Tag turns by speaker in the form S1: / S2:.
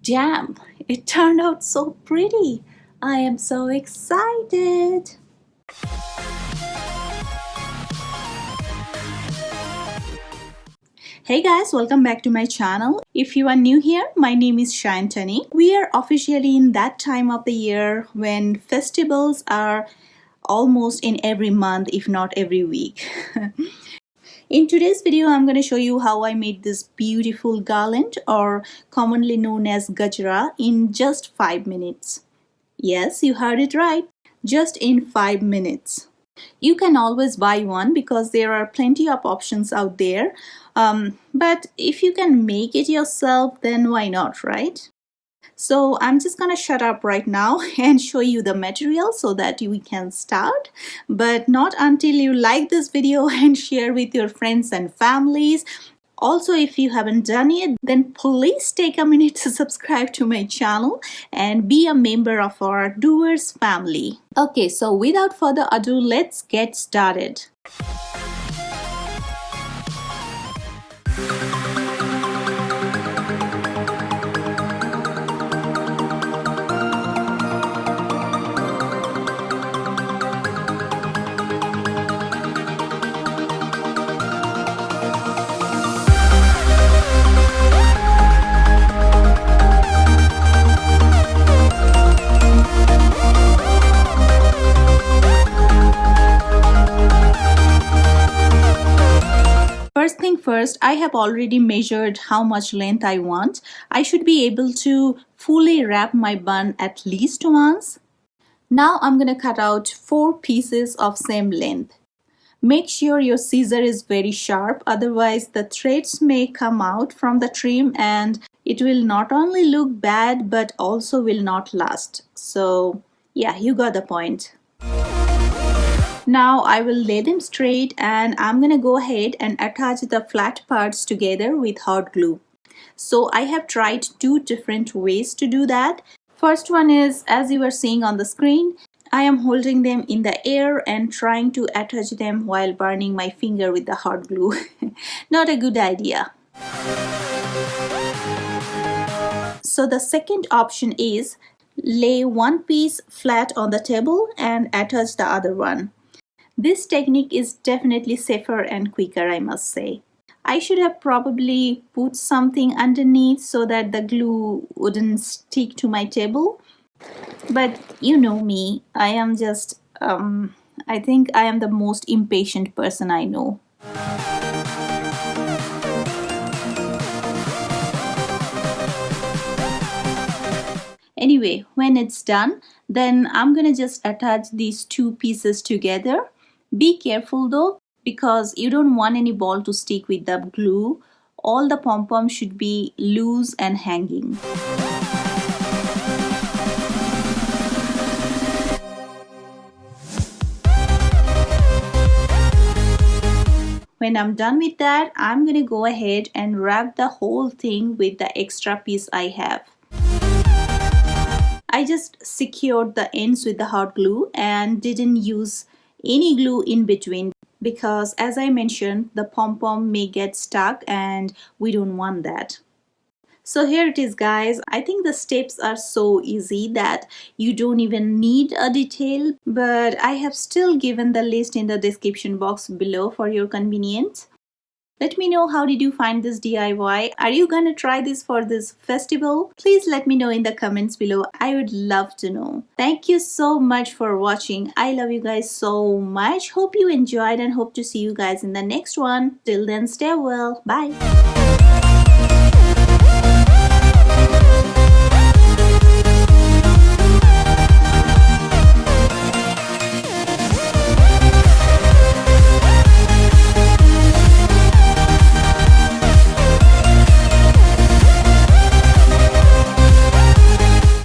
S1: Damn, it turned out so pretty. I am so excited. Hey guys, welcome back to my channel. If you are new here, my name is Sayantani. We are officially in that time of the year when festivals are almost in every month, if not every week. In today's video, I'm going to show you how I made this beautiful garland, or commonly known as Gajra, in just 5 minutes. Yes, you heard it right. Just in 5 minutes. You can always buy one because there are plenty of options out there. But if you can make it yourself, then why not, right? So I'm just gonna shut up right now and show you the material so that we can start, but not until you like this video and share with your friends and families. Also, if you haven't done it, then please take a minute to subscribe to my channel and be a member of our Doers family. Okay, so without further ado, let's get started. First thing first, I have already measured how much length I want. I should be able to fully wrap my bun at least once. Now I'm going to cut out 4 pieces of same length. Make sure your scissor is very sharp, otherwise the threads may come out from the trim and it will not only look bad but also will not last. So yeah, you got the point. Now I will lay them straight and I'm gonna go ahead and attach the flat parts together with hot glue. So I have tried 2 different ways to do that. First one is, as you are seeing on the screen, I am holding them in the air and trying to attach them while burning my finger with the hot glue. Not a good idea. So the second option is lay one piece flat on the table and attach the other one. This technique is definitely safer and quicker, I must say. I should have probably put something underneath so that the glue wouldn't stick to my table. But you know me, I am just, I think I am the most impatient person I know. Anyway, when it's done, then I'm gonna just attach these 2 pieces together. Be careful though, because you don't want any ball to stick with the glue. All the pom-pom should be loose and hanging. When I'm done with that, I'm gonna go ahead and wrap the whole thing with the extra piece I have. I just secured the ends with the hot glue and didn't use any glue in between because, as I mentioned, the pom-pom may get stuck and we don't want that. So here it is, guys. I think the steps are so easy that you don't even need a detail, but I have still given the list in the description box below for your convenience. Let me know, how did you find this DIY? Are you gonna try this for this festival? Please let me know in the comments below. I would love to know. Thank you so much for watching. I love you guys so much. Hope you enjoyed and hope to see you guys in the next one. Till then, stay well. Bye.